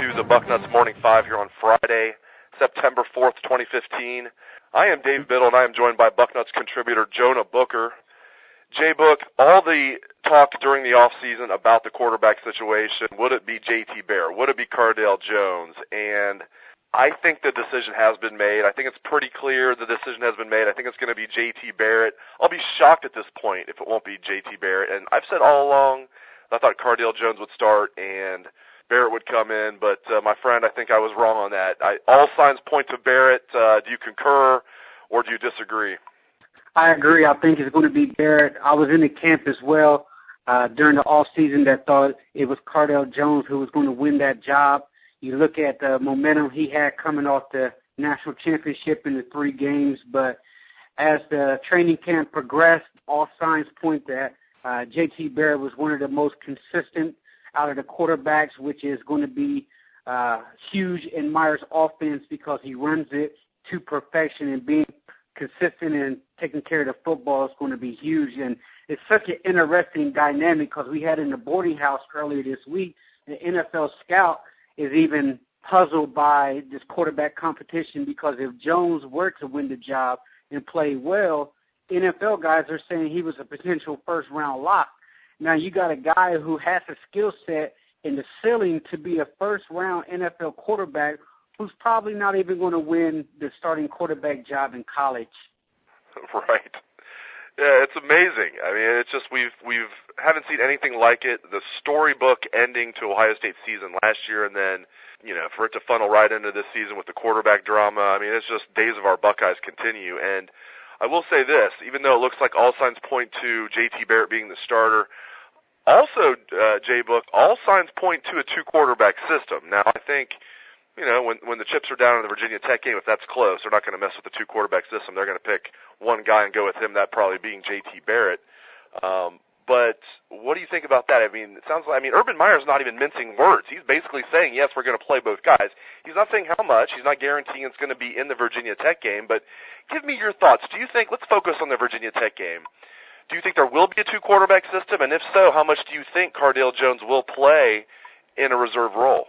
to the Bucknuts Morning 5 here on Friday, September 4th, 2015. I am Dave Biddle, and I am joined by Bucknuts contributor Jonah Booker. J-Book, all the talk during the offseason about the quarterback situation, would it be J.T. Barrett? Would it be Cardale Jones? And I think the decision has been made. I think it's pretty clear the decision has been made. I think it's going to be J.T. Barrett. I'll be shocked at this point if it won't be J.T. Barrett. And I've said all along I thought Cardale Jones would start and Barrett would come in. But, my friend, I think I was wrong on that. All signs point to Barrett. Do you concur or do you disagree? I agree. I think it's going to be Barrett. I was in the camp as well during the offseason that thought it was Cardale Jones who was going to win that job. You look at the momentum he had coming off the national championship in the 3 games, but as the training camp progressed, all signs point that J.T. Barrett was one of the most consistent out of the quarterbacks, which is going to be huge in Meyer's offense because he runs it to perfection, and being consistent and taking care of the football is going to be huge. And it's such an interesting dynamic because we had in the boarding house earlier this week, the NFL scout is even puzzled by this quarterback competition because if Jones were to win the job and play well, NFL guys are saying he was a potential first-round lock. Now you got a guy who has a skill set and the ceiling to be a first-round NFL quarterback who's probably not even going to win the starting quarterback job in college. Right. Yeah, it's amazing. I mean, it's just we haven't seen anything like it. The storybook ending to Ohio State's season last year, and then, for it to funnel right into this season with the quarterback drama. I mean, it's just days of our Buckeyes continue. And I will say this, even though it looks like all signs point to J.T. Barrett being the starter, also, J-Book, all signs point to a 2-quarterback system. Now, I think, when the chips are down in the Virginia Tech game, if that's close, they're not going to mess with the 2-quarterback system. They're going to pick one guy and go with him, that probably being J.T. Barrett. But what do you think about that? I mean, it sounds like, Urban Meyer's not even mincing words. He's basically saying, yes, we're going to play both guys. He's not saying how much. He's not guaranteeing it's going to be in the Virginia Tech game. But give me your thoughts. Do you think, let's focus on the Virginia Tech game. Do you think there will be a 2-quarterback system? And if so, how much do you think Cardale Jones will play in a reserve role?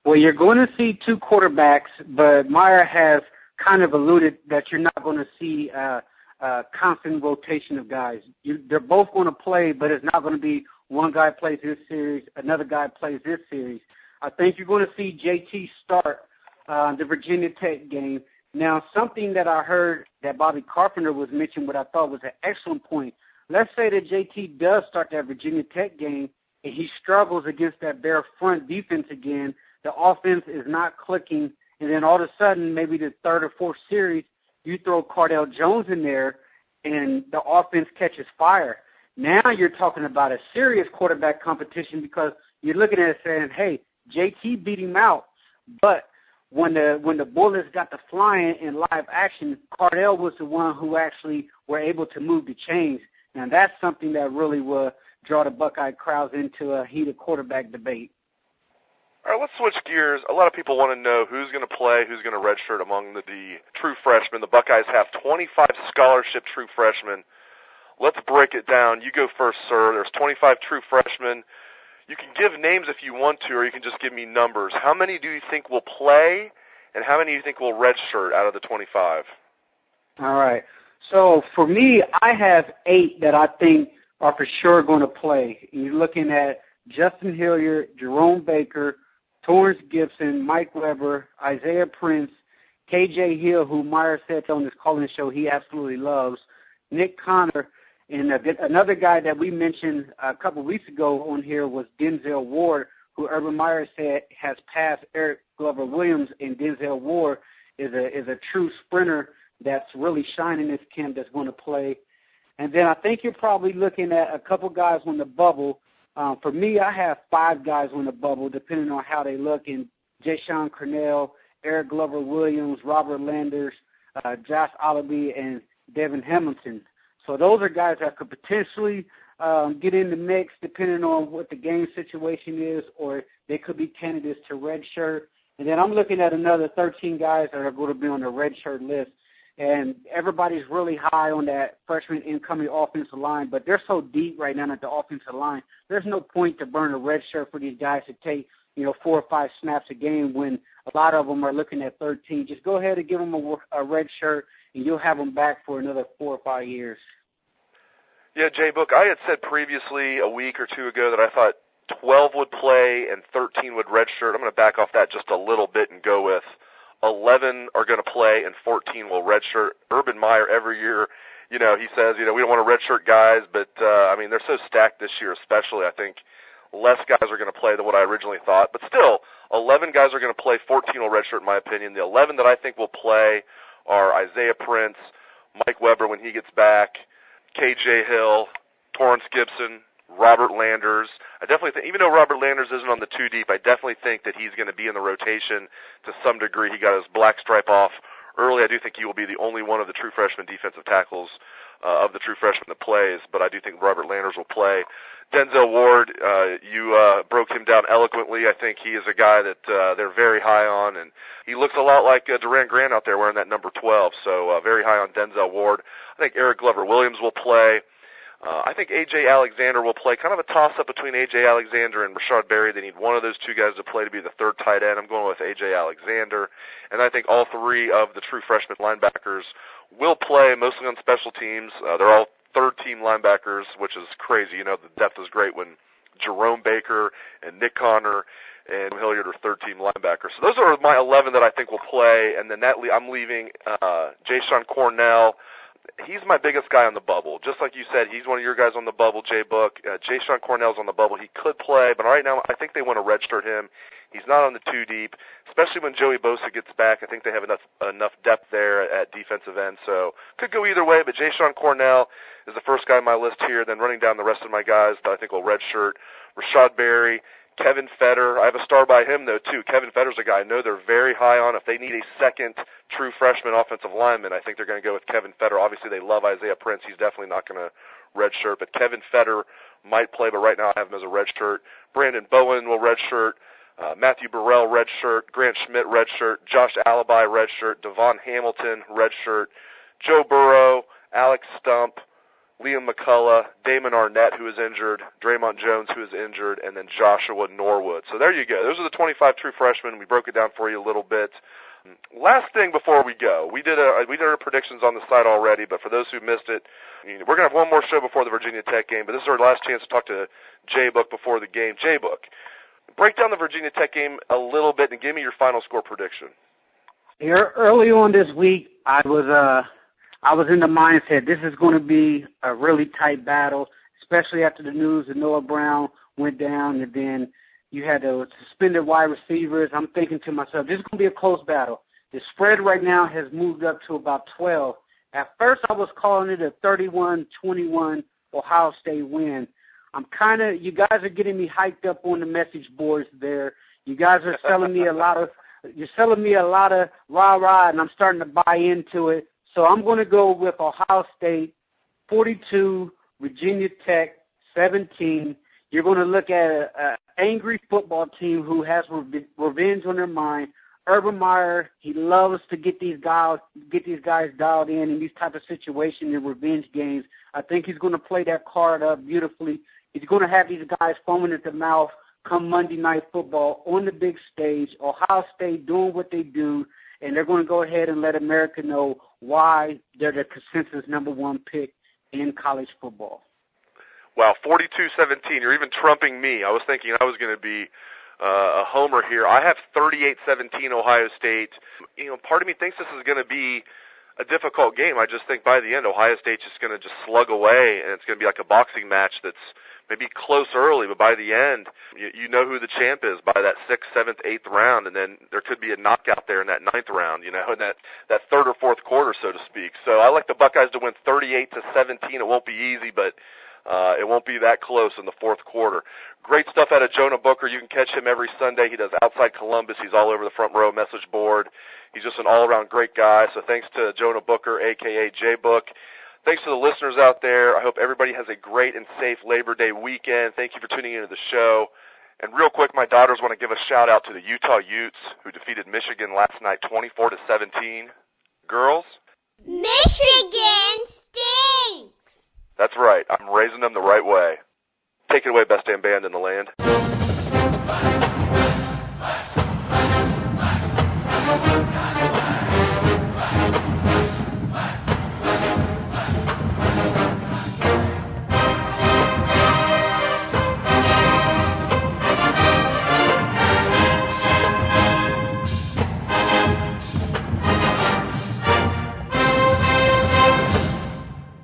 Well, you're going to see 2 quarterbacks, but Meyer has kind of alluded that you're not going to see a constant rotation of guys. They're both going to play, but it's not going to be one guy plays this series, another guy plays this series. I think you're going to see JT start the Virginia Tech game. Now, something that I heard that Bobby Carpenter was mentioning, what I thought was an excellent point. Let's say that JT does start that Virginia Tech game, and he struggles against that Bear front defense again. The offense is not clicking, and then all of a sudden, maybe the 3rd or 4th series, you throw Cardale Jones in there, and the offense catches fire. Now you're talking about a serious quarterback competition because you're looking at it saying, hey, JT beat him out, but when the bullets got to flying in live action, Cardale was the one who actually were able to move the chains. Now that's something that really will draw the Buckeye crowds into a heated quarterback debate. All right, let's switch gears. A lot of people want to know who's going to play, who's going to redshirt among the true freshmen. The Buckeyes have 25 scholarship true freshmen. Let's break it down. You go first, sir. There's 25 true freshmen. You can give names if you want to, or you can just give me numbers. How many do you think will play, and how many do you think will redshirt out of the 25? All right. So for me, I have 8 that I think are for sure going to play. You're looking at Justin Hilliard, Jerome Baker, Torrance Gibson, Mike Weber, Isaiah Prince, K.J. Hill, who Meyer said on his calling show he absolutely loves, Nick Connor, and another guy that we mentioned a couple of weeks ago on here was Denzel Ward, who Urban Meyer said has passed Eric Glover Williams, and Denzel Ward is a true sprinter that's really shining this camp that's going to play. And then I think you're probably looking at a couple guys on the bubble. For me, I have 5 guys on the bubble, depending on how they look, in Ja'Shawn Cornell, Eric Glover Williams, Robert Landers, Josh Olaby, and Devin Hamilton. So those are guys that could potentially get in the mix depending on what the game situation is, or they could be candidates to redshirt. And then I'm looking at another 13 guys that are going to be on the redshirt list. And everybody's really high on that freshman incoming offensive line, but they're so deep right now at the offensive line. There's no point to burn a red shirt for these guys to take 4 or 5 snaps a game when a lot of them are looking at 13. Just go ahead and give them a red shirt, and you'll have them back for another 4 or 5 years. Yeah, Jay Book, I had said previously a week or two ago that I thought 12 would play and 13 would redshirt. I'm going to back off that just a little bit and go with 11 are going to play and 14 will redshirt. Urban Meyer every year, he says, we don't want to redshirt guys, but, they're so stacked this year especially. I think less guys are going to play than what I originally thought. But still, 11 guys are going to play, 14 will redshirt in my opinion. The 11 that I think will play are Isaiah Prince, Mike Weber when he gets back, K.J. Hill, Torrance Gibson, Robert Landers. I definitely think, even though Robert Landers isn't on the 2 deep, I definitely think that he's going to be in the rotation to some degree. He got his black stripe off early. I do think he will be the only one of the true freshman defensive tackles of the true freshman that plays, but I do think Robert Landers will play. Denzel Ward, you broke him down eloquently. I think he is a guy that they're very high on, and he looks a lot like Durant Grant out there wearing that number 12, so very high on Denzel Ward. I think Eric Glover-Williams will play. I think A.J. Alexander will play, kind of a toss-up between A.J. Alexander and Rashad Berry. They need one of those 2 guys to play to be the third tight end. I'm going with A.J. Alexander. And I think all 3 of the true freshman linebackers will play, mostly on special teams. They're all third-team linebackers, which is crazy. The depth is great when Jerome Baker and Nick Connor and Hilliard are third-team linebackers. So those are my 11 that I think will play. And then I'm leaving Jayshon Cornell. He's my biggest guy on the bubble. Just like you said, he's one of your guys on the bubble, Jay Book. Jayshon Cornell's on the bubble. He could play, but right now I think they want to redshirt him. He's not on the 2 deep, especially when Joey Bosa gets back. I think they have enough depth there at defensive end, so could go either way. But Jayshon Cornell is the first guy on my list here. Then running down the rest of my guys that I think will redshirt: Rashad Berry, Kevin Fetter. I have a star by him, though, too. Kevin Fetter's a guy I know they're very high on. If they need a second true freshman offensive lineman, I think they're going to go with Kevin Fetter. Obviously, they love Isaiah Prince. He's definitely not going to redshirt, but Kevin Fetter might play, but right now I have him as a redshirt. Brandon Bowen will redshirt. Matthew Burrell redshirt. Grant Schmidt redshirt. Josh Alibi redshirt. Devon Hamilton redshirt. Joe Burrow, Alex Stump, Liam McCullough, Damon Arnett, who is injured, Draymond Jones, who is injured, and then Joshua Norwood. So there you go. Those are the 25 true freshmen. We broke it down for you a little bit. Last thing before we go, we did our predictions on the site already, but for those who missed it, we're going to have one more show before the Virginia Tech game, but this is our last chance to talk to Jay Book before the game. Jay Book, break down the Virginia Tech game a little bit and give me your final score prediction. Here, early on this week, I was in the mindset this is going to be a really tight battle, especially after the news that Noah Brown went down, and then you had the suspended wide receivers. I'm thinking to myself, this is going to be a close battle. The spread right now has moved up to about 12. At first, I was calling it a 31-21 Ohio State win. You guys are getting me hyped up on the message boards there. You guys are selling me a lot of rah-rah, and I'm starting to buy into it. So I'm going to go with Ohio State 42, Virginia Tech 17. You're going to look at an angry football team who has revenge on their mind. Urban Meyer, he loves to get these guys dialed in these type of situations and revenge games. I think he's going to play that card up beautifully. He's going to have these guys foaming at the mouth come Monday Night Football on the big stage. Ohio State doing what they do, and they're going to go ahead and let America know why they're the consensus number 1 pick in college football. Wow, 42-17. You're even trumping me. I was thinking I was going to be a homer here. I have 38-17 Ohio State. Part of me thinks this is going to be a difficult game. I just think by the end, Ohio State's just going to just slug away, and it's going to be like a boxing match that's maybe close early, but by the end, you know who the champ is by that 6th, 7th, 8th round, and then there could be a knockout there in that 9th round, in that 3rd or 4th quarter, so to speak. So I like the Buckeyes to win 38-17. It won't be easy, but it won't be that close in the 4th quarter. Great stuff out of Jonah Booker. You can catch him every Sunday. He does Outside Columbus. He's all over the front row message board. He's just an all-around great guy. So thanks to Jonah Booker, a.k.a. J-Book. Thanks to the listeners out there. I hope everybody has a great and safe Labor Day weekend. Thank you for tuning into the show. And real quick, my daughters want to give a shout-out to the Utah Utes, who defeated Michigan last night 24-17. Girls? Michigan stinks! That's right. I'm raising them the right way. Take it away, best damn band in the land. Bucknuts.